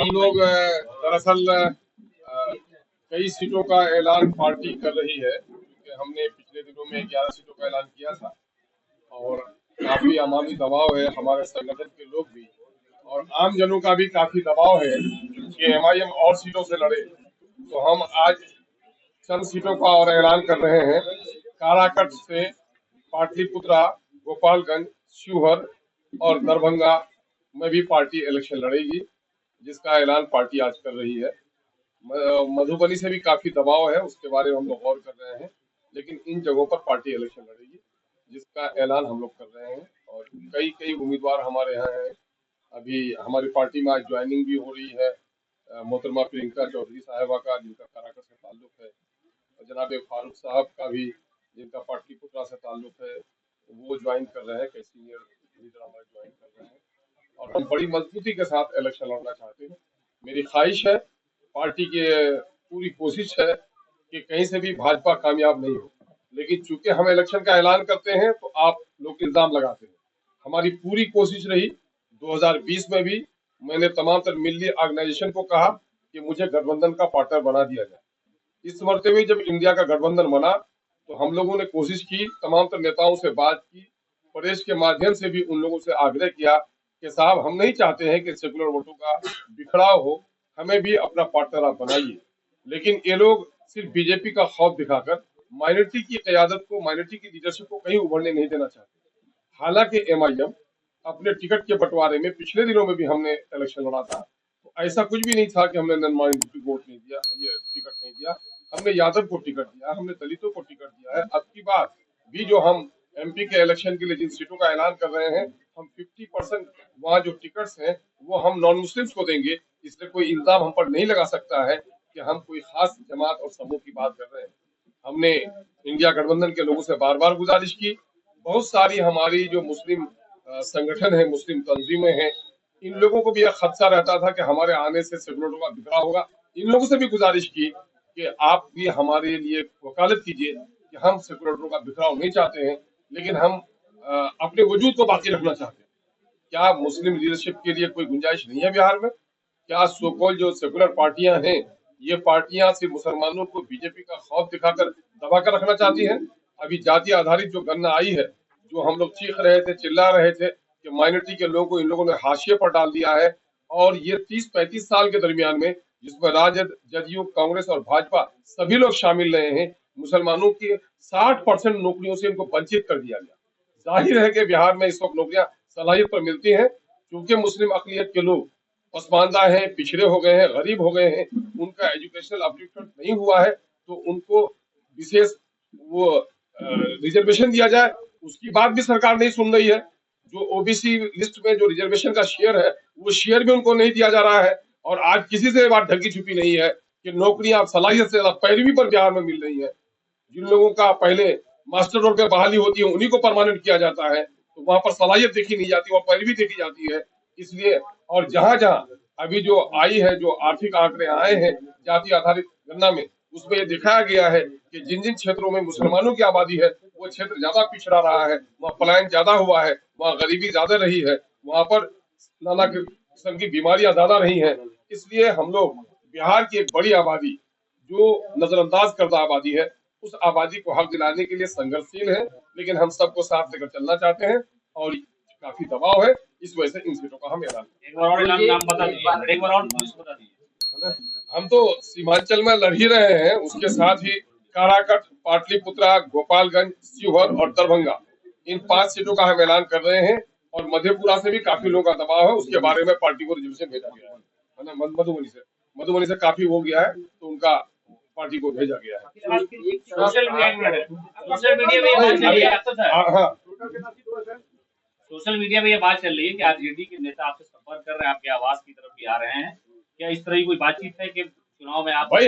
हम लोग दरअसल कई सीटों का ऐलान पार्टी कर रही है कि हमने पिछले दिनों में 11 सीटों का ऐलान किया था और काफी अवामी दबाव है, हमारे संगठन के लोग भी और आम जनों का भी काफी दबाव है कि एमआईएम और सीटों से लड़े। तो हम आज चंद सीटों का और ऐलान कर रहे हैं। काराकट से पाटलिपुत्रा, गोपालगंज, शिवहर और दरभंगा में भी पार्टी इलेक्शन लड़ेगी, जिसका ऐलान पार्टी आज कर रही है। मधुबनी से भी काफी दबाव है, उसके बारे में हम लोग गौर कर रहे हैं, लेकिन इन जगहों पर पार्टी इलेक्शन लड़ेगी, जिसका ऐलान हम लोग कर रहे हैं। और कई कई उम्मीदवार हमारे यहाँ हैं। अभी हमारी पार्टी में आज ज्वाइनिंग भी हो रही है मोहतरमा प्रियंका चौधरी साहिबा का, जिनका काराकट से ताल्लुक है, और जनाब फारूक साहब का भी, जिनका पाटलिपुत्रा से ताल्लुक है, वो ज्वाइन कर रहे हैं। कई सीनियर लीडर हमारे ज्वाइन कर रहे हैं और हम बड़ी मजबूती के साथ इलेक्शन लड़ना चाहते हैं। मेरी ख्वाहिश है, पार्टी की पूरी कोशिश है कि कहीं से भी भाजपा कामयाब नहीं हो, लेकिन चूंकि हम इलेक्शन का ऐलान करते हैं तो आप लोग इल्जाम लगाते हैं। हमारी पूरी कोशिश रही 2020 में भी, मैंने तमाम तर मिली ऑर्गेनाइजेशन को कहा कि मुझे गठबंधन का पार्टनर बना दिया जाए। इस मरतबे जब इंडिया का गठबंधन बना तो हम लोगों ने कोशिश की, तमाम तर नेताओं से बात की, प्रदेश के माध्यम से भी उन लोगों से आग्रह किया कि साहब हम नहीं चाहते हैं कि सेकुलर वोटों का बिखराव हो, हमें भी अपना पार्टनर आप बनाइए। लेकिन ये लोग सिर्फ बीजेपी का खौफ दिखाकर माइनॉरिटी की क़यादत को, माइनॉरिटी की लीडरशिप को कहीं उभरने नहीं देना चाहते। हालांकि एमआईएम अपने टिकट के बंटवारे में पिछले दिनों में भी हमने इलेक्शन लड़ा था, तो ऐसा कुछ भी नहीं था कि हमने नॉन माइनॉरिटी वोट नहीं दिया, ये टिकट नहीं दिया। हमने यादव को टिकट दिया, हमने दलितों को टिकट दिया है। अब की बार भी जो हम एमपी के इलेक्शन के लिए जिन सीटों का ऐलान कर रहे हैं, हम 50% वहाँ जो टिकट्स हैं वो हम नॉन मुस्लिम्स को देंगे। इसलिए कोई इल्जाम हम पर नहीं लगा सकता है कि हम कोई खास जमात और समूह की बात कर रहे हैं। हमने इंडिया गठबंधन के लोगों से बार बार गुजारिश की। बहुत सारी हमारी जो मुस्लिम संगठन है, मुस्लिम तंजीमें हैं, इन लोगों को भी यह खदशा रहता था कि हमारे आने से सेकुलरों का बिखराव होगा। इन लोगों से भी गुजारिश की कि आप भी हमारे लिए वकालत कीजिए कि हम सेकुलरों का बिखराव नहीं चाहते हैं, लेकिन हम अपने वजूद को बाकी रखना चाहते हैं। क्या मुस्लिम लीडरशिप के लिए कोई गुंजाइश नहीं है बिहार में? क्या सोकॉल जो सेकुलर पार्टियां हैं, ये पार्टियां सिर्फ मुसलमानों को बीजेपी का खौफ दिखाकर दबा कर रखना चाहती हैं? अभी जाति आधारित जो गणना आई है, जो हम लोग चीख रहे थे, चिल्ला रहे थे कि माइनॉरिटी के लोगों को इन लोगों ने हाशिए पर डाल दिया है, और ये 30-35 साल के दरमियान में, जिसमें राजद, जदयू, कांग्रेस और भाजपा सभी लोग शामिल रहे हैं, मुसलमानों की 60% नौकरियों से इनको वंचित कर दिया गया। जाहिर है कि बिहार में इस वक्त नौकरियां सलाहियत पर मिलती हैं, क्योंकि मुस्लिम अकलियत के लोग पसमानदा हैं, पिछड़े हो गए हैं, गरीब हो गए हैं, उनका एजुकेशनल अपलिफ्टमेंट नहीं हुआ है, तो उनको विशेष वो रिजर्वेशन दिया जाए, उसकी बात भी सरकार नहीं सुन रही है। जो ओबीसी लिस्ट में जो रिजर्वेशन का शेयर है, वो शेयर भी उनको नहीं दिया जा रहा है। और आज किसी से बात ढकी छुपी नहीं है कि नौकरियां सलाहियत से पैरवी पर बिहार में मिल रही है। जिन लोगों का पहले मास्टर रोड पे बहाली होती है, उन्हीं को परमानेंट किया जाता है, तो वहां पर सलाहियत देखी नहीं जाती, वहां पैरवी देखी जाती है। इसलिए और जहां जहां अभी जो आई है, जो आर्थिक आंकड़े आए हैं जाति आधारित गणना में, उसमें ये दिखाया गया है कि जिन जिन क्षेत्रों में मुसलमानों की आबादी है, वो क्षेत्र ज्यादा पिछड़ा रहा है, वहाँ पलायन ज्यादा हुआ है, वहाँ गरीबी ज्यादा रही है, वहाँ पर नाना किस्म की बीमारियां ज्यादा रही हैं। इसलिए हम लोग बिहार की एक बड़ी आबादी, जो नजरअंदाज करता आबादी है, उस आबादी को हक दिलाने के लिए संघर्षशील है, लेकिन हम सबको साथ लेकर चलना चाहते हैं और काफी दबाव है, इस वजह से इन सीटों का हम ऐलान हम तो सीमांचल में लड़ ही रहे हैं, उसके साथ ही काराकट, पाटलिपुत्रा, गोपालगंज, शिवहर और दरभंगा, इन 5 सीटों का हम ऐलान कर रहे हैं। और मधेपुरा से भी काफी लोगों का दबाव है, उसके बारे में पार्टी को रिजर्वेशन भेजा गया है ना। मधुबनी से काफी हो गया है, तो उनका पार्टी को भेजा गया है। सोशल मीडिया में ये बात चल रही है कि आरजेडी के नेता आपसे संपर्क कर रहे हैं, आपके आवास की तरफ भी आ रहे हैं, क्या इस तरह की कोई बातचीत है कि चुनाव में आप? भाई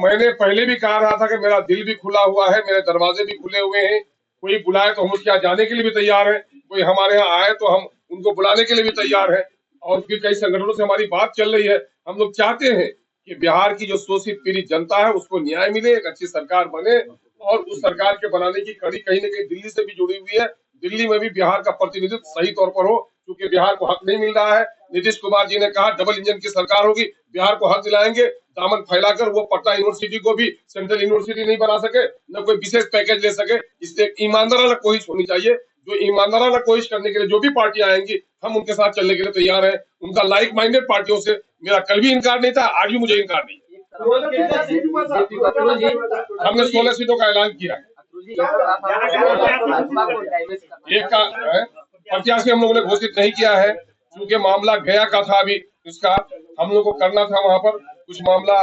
मैंने पहले भी कहा रहा था कि मेरा दिल भी खुला हुआ है, मेरे दरवाजे भी खुले हुए हैं। कोई बुलाए तो हम उसके यहाँ जाने के लिए भी तैयार है, कोई हमारे यहाँ आए तो हम उनको बुलाने के लिए भी तैयार है। और फिर कई संगठनों से हमारी बात चल रही है। हम लोग चाहते हैं कि बिहार की जो शोषित पीड़ित जनता है, उसको न्याय मिले, एक अच्छी सरकार बने, और उस सरकार के बनाने की कड़ी कहीं न कहीं दिल्ली से भी जुड़ी हुई है। दिल्ली में भी बिहार का प्रतिनिधित्व सही तौर पर हो, क्योंकि बिहार को हक नहीं मिल रहा है, नीतीश कुमार जी ने कहा डबल इंजन की सरकार होगी, बिहार को हक दिलाएंगे। दामन फैलाकर वो पटना यूनिवर्सिटी को भी सेंट्रल यूनिवर्सिटी नहीं बना सके, न कोई विशेष पैकेज ले सके। इसलिए ईमानदाराना कोशिश होनी चाहिए। जो ईमानदाराना कोशिश करने के लिए जो भी पार्टियां आएंगी, हम उनके साथ चलने के लिए तैयार हैं। उनका लाइक माइंडेड पार्टियों से मेरा कल भी इनकार नहीं था, आज भी मुझे इनकार नहीं। हमने 16 सीटों का ऐलान किया है। एक का प्रत्याशी हम लोगों ने घोषित नहीं किया है, क्योंकि मामला गया का था। अभी इसका हम लोग को करना था, वहां पर कुछ मामला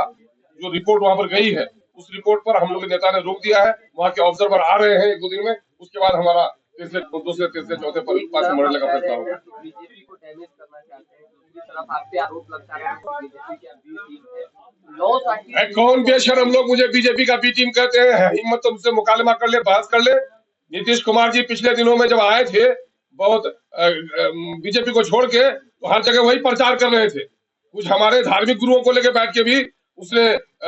जो रिपोर्ट वहां पर गई है, उस रिपोर्ट पर हम लोग के नेता ने रोक दिया है। वहां के ऑब्जर्वर आ रहे हैं 1-2 दिन में, उसके बाद हमारा दूसरे तीसरे चौथे पर पांचवें मॉडल का प्रस्ताव होगा। बीजेपी को डैमेज करना चाहते हैं, दूसरी तरफ आप पे आरोप लगता है बीजेपी की बी टीम है। कौन बेशरम लोग मुझे बीजेपी का बी टीम कहते हैं? हिम्मत तो मुझसे मुकालमा कर ले, बहस कर ले। नीतीश कुमार जी पिछले दिनों में जब आए थे, बहुत बीजेपी को छोड़ के हर जगह वही प्रचार कर रहे थे। कुछ हमारे धार्मिक गुरुओं को लेकर बैठ के भी उसने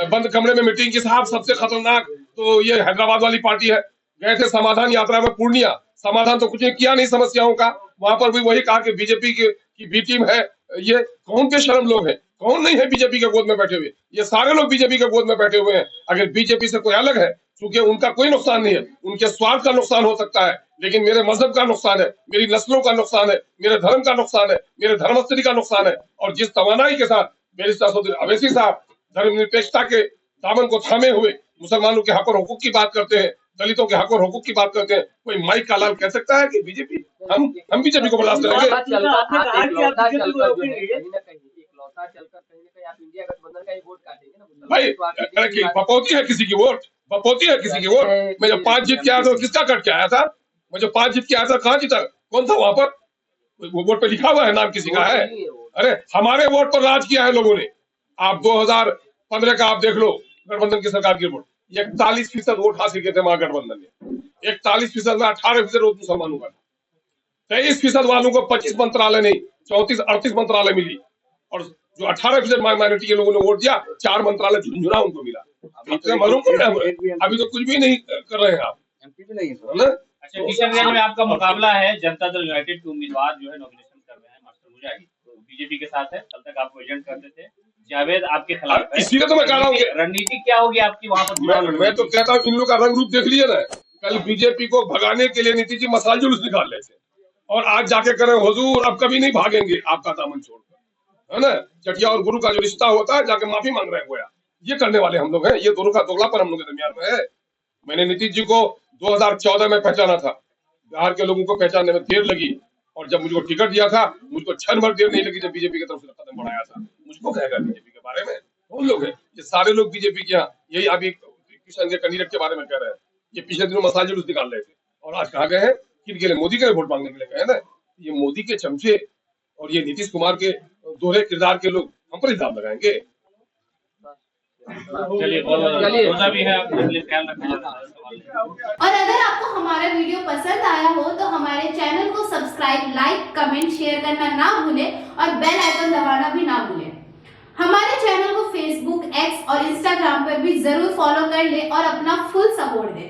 बंद कमरे में मीटिंग की। साहब सबसे खतरनाक तो ये हैदराबाद वाली पार्टी है। गए थे समाधान यात्रा में पूर्णिया, समाधान तो कुछ किया नहीं समस्याओं का। वहां पर भी वही कहा कि बीजेपी की बी टीम है। ये कौन के शर्म लोग हैं? कौन नहीं है बीजेपी के गोद में बैठे हुए? ये सारे लोग बीजेपी के गोद में बैठे हुए हैं। अगर बीजेपी से कोई अलग है, क्योंकि उनका कोई नुकसान नहीं है, उनके स्वार्थ का नुकसान हो सकता है, लेकिन मेरे मजहब का नुकसान है, मेरी नस्लों का नुकसान है, मेरे धर्म का नुकसान है, मेरे धर्मस्थली का नुकसान है। और जिस तवानाई के साथ बैरिस्टर असदुद्दीन अवैसी साहब धर्मनिरपेक्षता के दामन को थामे हुए मुसलमानों के हक और हुकूक की बात करते हैं, दलितों के हक और हुकूक की बात करते हैं, कोई माइक का लाल कह सकता है कि बीजेपी हम बीजेपी को बर्दाश्त करेंगे? भाई बपौती है किसी की वोट, बपौती है किसी की वोट। मैं जब 5 जीत के आया था, किसका कट के आया था? मैं जब 5 जीत के आया था, कहाँ जीता? कौन था वहां पर? वो वोट पे लिखा हुआ है, नाम किसी का है? अरे हमारे वोट पर राज किया है लोगों ने। आप 2015 का आप देख लो, गठबंधन की सरकार की वोट 41% वोट हासिल किए थे महागठबंधन ने। 41% में 18% वोट मुसलमानों का, 23% वालों को 25 मंत्रालय नहीं 34-38 मंत्रालय मिली। और जो 18% माइनॉरिटी के लोगों ने वोट दिया, 4 मंत्रालय झुंझुना उनको मिला। मालूम कर रहे हैं, अभी तो कुछ भी नहीं कर रहे हैं आप, एमपी भी नहीं है। अच्छा, किशनगंज में आपका मुकाबला है, जनता दल यूनाइटेड के उम्मीदवार जो है नॉमिनेशन कर रहे हैं, मास्टर मुजाहिद बीजेपी के साथ है। कल तक आप एजेंट करते थे, जावेद आपके खिलाफ है। इसीलिए तो मैं कह रहा हूँ रणनीति क्या होगी आपकी वहां पर? मैं तो कहता हूँ इन लोग का रंग रूप देख लिया ना। कल बीजेपी को भगाने के लिए नीतीश जी मसाल जुलूस निकाल रहे थे, और आज जाके करें हुजूर अब कभी नहीं भागेंगे आपका दामन छोड़कर, है ना। चटिया और गुरु का जो रिश्ता होता है, जाके माफी मांग रहे हैं गोया। ये करने वाले हम लोग हैं। ये दोनों का दोगलापन हम लोग के दरमियान में है। मैंने नीतीश जी को 2014 में पहचाना था, बिहार के लोगों को पहचानने में देर लगी, और जब मुझको टिकट दिया था, मुझको क्षण भर देर नहीं लगी जब बीजेपी की तरफ से कदम बढ़ाया था। मुझको कहेगा बीजेपी के बारे में? कौन लोग हैं ये? सारे लोग बीजेपी के यहाँ, यही अभी किशन के कैंडिडेट के बारे में कह रहे हैं। ये पिछले दिनों मसाल जुलूस निकाल रहे थे, और आज कहा गए हैं किनके लिए? मोदी के लिए वोट मांगने के लिए गए ना। ये मोदी के चमचे और ये नीतीश कुमार के दोहरे किरदार के लोग हम पर इल्जाम लगाएंगे। चलिए, रोजा भी है, ख्याल रखना। और अगर आपको हमारा वीडियो पसंद आया हो तो हमारे चैनल को सब्सक्राइब, लाइक, कमेंट, शेयर करना ना भूलें और बेल आइकन दबाना भी ना भूलें। हमारे चैनल को फेसबुक, एक्स और इंस्टाग्राम पर भी जरूर फॉलो कर लें और अपना फुल सपोर्ट दें।